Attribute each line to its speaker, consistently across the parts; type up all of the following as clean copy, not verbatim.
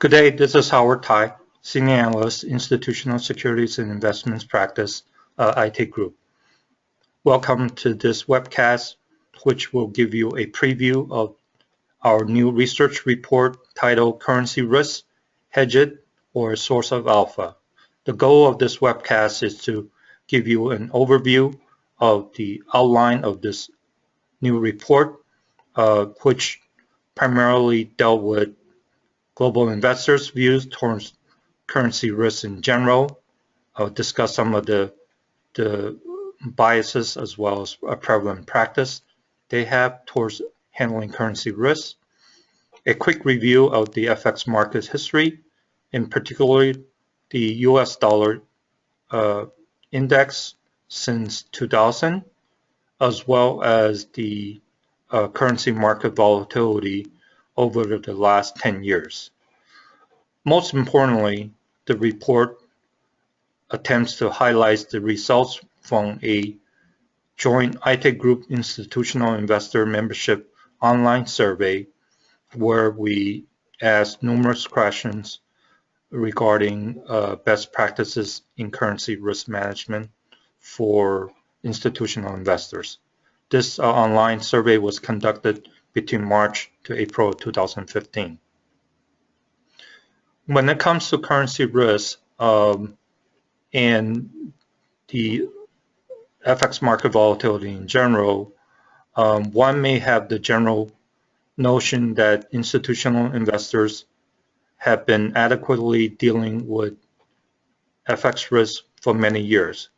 Speaker 1: Good day, this is Howard Tai, Senior Analyst, Institutional Securities and Investments Practice, Aite Group. Welcome to this webcast, which will give you a preview of our new research report titled Currency Risk, Hedge, or a Source of Alpha. The goal of this webcast is to give you an overview of the outline of this new report, which primarily dealt with global investors' views towards currency risk in general. I'll discuss some of the biases as well as a prevalent practice they have towards handling currency risk. A quick review of the FX market history, in particular the US dollar index since 2000, as well as the currency market volatility over the last 10 years. Most importantly, the report attempts to highlight the results from a joint Aite Group institutional investor membership online survey where we asked numerous questions regarding best practices in currency risk management for institutional investors. This online survey was conducted between March to April 2015. When it comes to currency risk and the FX market volatility in general, one may have the general notion that institutional investors have been adequately dealing with FX risk for many years.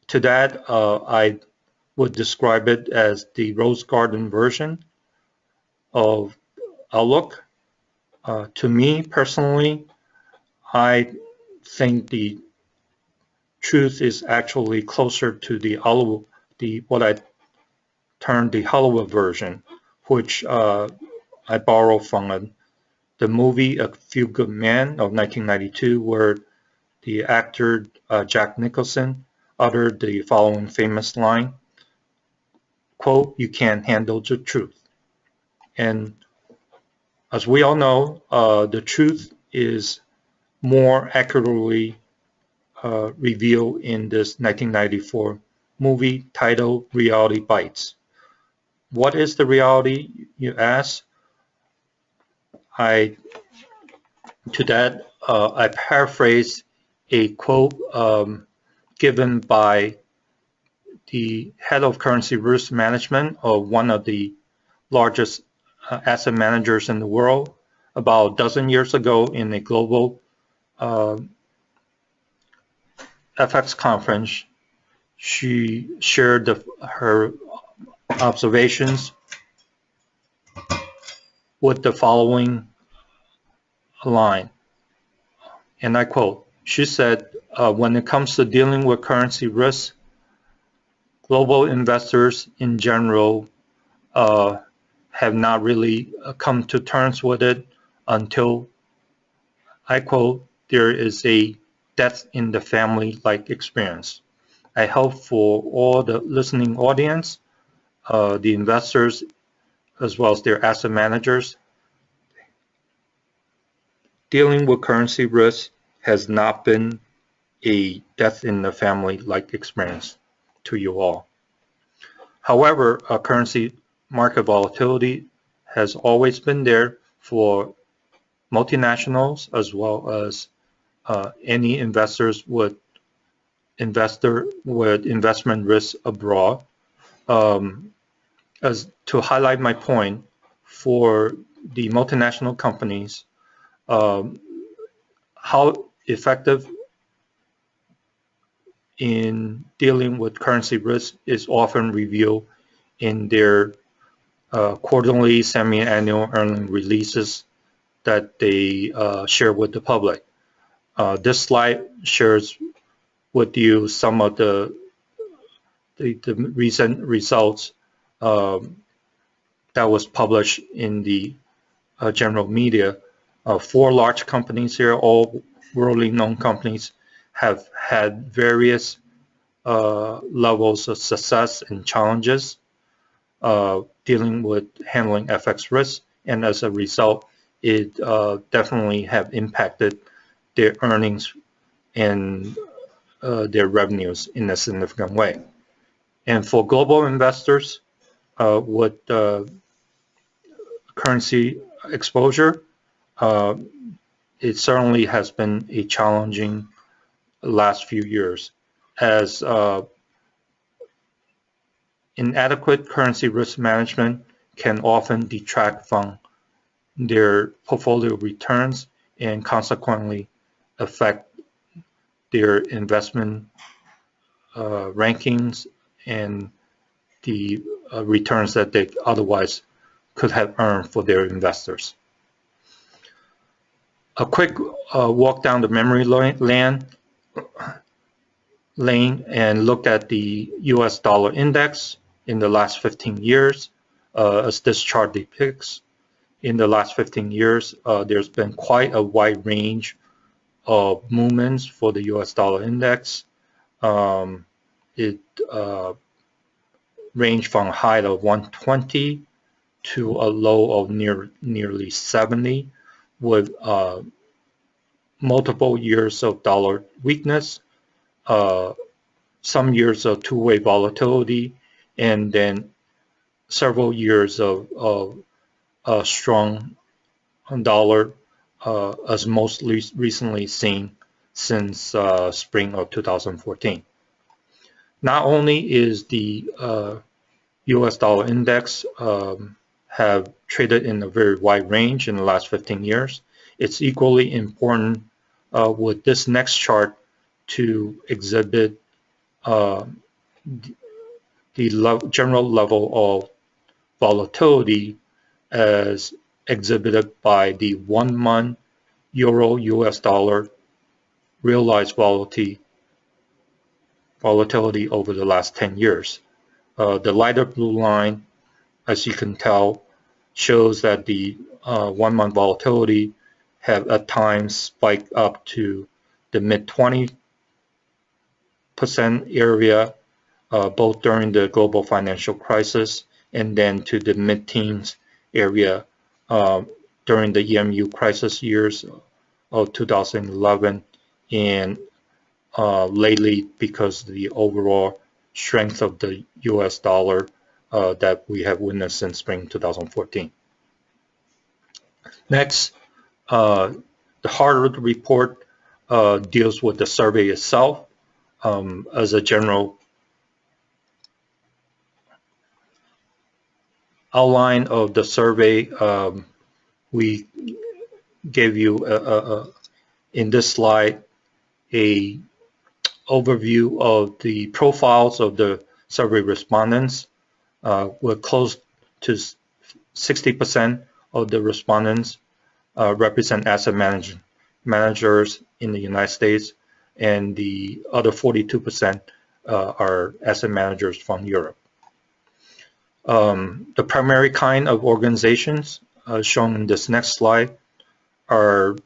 Speaker 1: To that, I would describe it as the Rose Garden version of outlook. To me personally, I think the truth is actually closer to the what I term the Hollywood version, which I borrow from the movie A Few Good Men of 1992, where the actor Jack Nicholson uttered the following famous line, quote, "You can't handle the truth." And as we all know, the truth is more accurately revealed in this 1994 movie titled Reality Bites. What is the reality, you ask? I paraphrase a quote given by the head of currency risk management of one of the largest asset managers in the world about a dozen years ago in a global FX conference. She shared her observations with the following line, and I quote, she said, when it comes to dealing with currency risk, global investors in general have not really come to terms with it until, I quote, there is a death in the family-like experience. I hope for all the listening audience, the investors, as well as their asset managers, dealing with currency risk has not been a death in the family-like experience to you all. However, currency market volatility has always been there for multinationals as well as any investors with investment risk abroad. As to highlight my point, for the multinational companies, how effective in dealing with currency risk is often revealed in their quarterly, semi-annual earning releases that they share with the public. This slide shares with you some of the recent results that was published in the general media. 4 large companies here, all worldly known companies, have had various levels of success and challenges dealing with handling FX risk, and as a result, it definitely have impacted their earnings and their revenues in a significant way. And for global investors with currency exposure, it certainly has been a challenging last few years, as inadequate currency risk management can often detract from their portfolio returns and consequently affect their investment rankings and the returns that they otherwise could have earned for their investors. A quick walk down the memory lane and look at the US dollar index in the last 15 years. As this chart depicts, in the last 15 years, there's been quite a wide range of movements for the US dollar index. It ranged from a high of 120 to a low of nearly 70, with multiple years of dollar weakness, some years of two-way volatility, and then several years of strong dollar, as most recently seen since spring of 2014. Not only is the US dollar index have traded in a very wide range in the last 15 years, it's equally important with this next chart to exhibit the general level of volatility as exhibited by the 1 month Euro US dollar realized volatility over the last 10 years. The lighter blue line, as you can tell, shows that the 1 month volatility have at times spiked up to the mid 20% area, both during the global financial crisis and then to the mid-teens area during the EMU crisis years of 2011, and lately because of the overall strength of the US dollar that we have witnessed since spring 2014. Next, the Harvard report deals with the survey itself. As a general outline of the survey, we gave you in this slide a overview of the profiles of the survey respondents. We're close to 60% of the respondents represent asset managers in the United States, and the other 42% are asset managers from Europe. The primary kind of organizations shown in this next slide are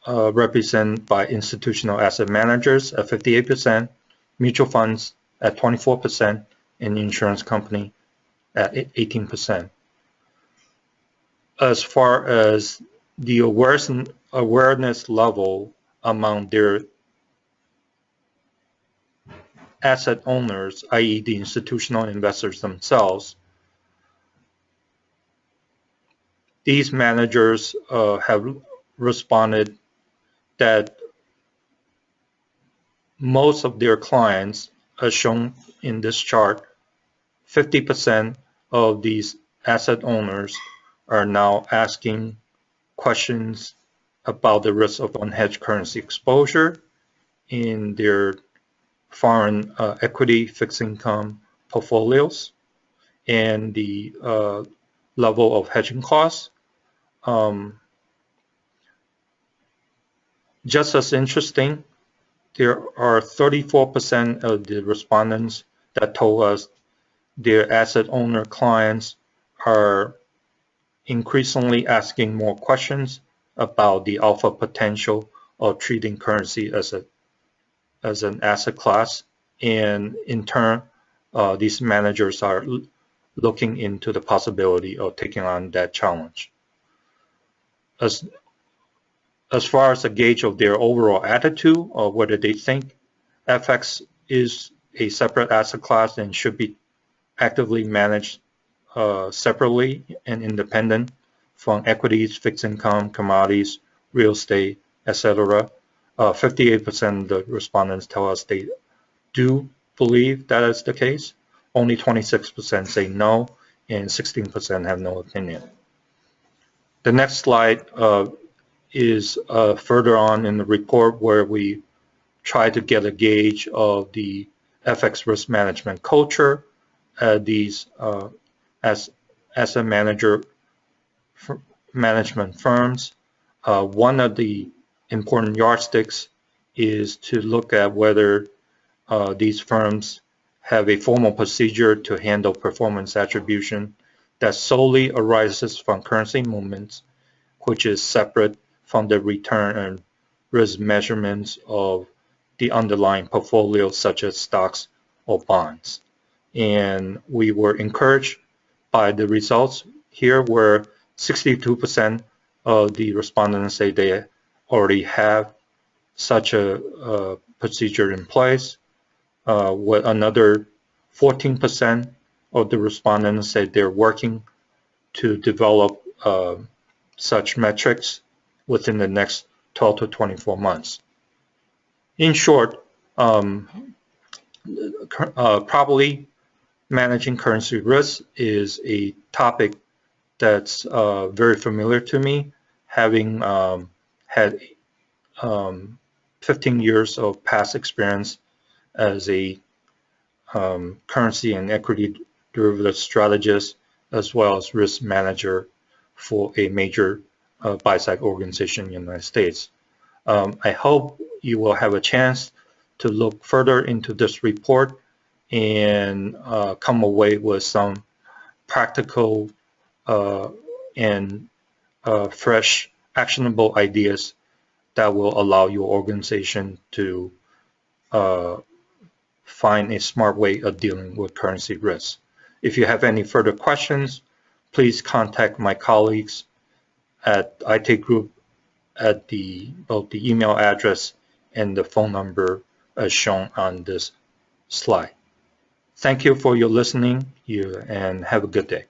Speaker 1: represented by institutional asset managers at 58%, mutual funds at 24%, and insurance company at 18%. As far as the awareness level among their asset owners, i.e. the institutional investors themselves, these managers have responded that most of their clients, as shown in this chart, 50% of these asset owners are now asking questions about the risk of unhedged currency exposure in their foreign equity fixed income portfolios and the level of hedging costs. Just as interesting, there are 34% of the respondents that told us their asset owner clients are increasingly asking more questions about the alpha potential of treating currency as an asset class, and in turn, these managers are looking into the possibility of taking on that challenge. As as far as a gauge of their overall attitude or whether they think FX is a separate asset class and should be actively managed separately and independent from equities, fixed income, commodities, real estate, etc. 58% of the respondents tell us they do believe that is the case. Only 26% say no, and 16% have no opinion. The next slide is further on in the report where we try to get a gauge of the FX risk management culture at these as asset management firms. One of the important yardsticks is to look at whether these firms have a formal procedure to handle performance attribution that solely arises from currency movements, which is separate from the return and risk measurements of the underlying portfolio, such as stocks or bonds. And we were encouraged by the results here, where 62% of the respondents say they already have such a procedure in place, with another 14% of the respondents say they're working to develop such metrics within the next 12 to 24 months. In short, properly managing currency risk is a topic that's very familiar to me, having had 15 years of past experience as a currency and equity derivative strategist, as well as risk manager for a major buy-side organization in the United States. I hope you will have a chance to look further into this report and come away with some practical and fresh, actionable ideas that will allow your organization to find a smart way of dealing with currency risk. If you have any further questions, please contact my colleagues at Aite Group at both the email address and the phone number as shown on this slide. Thank you for your listening and have a good day.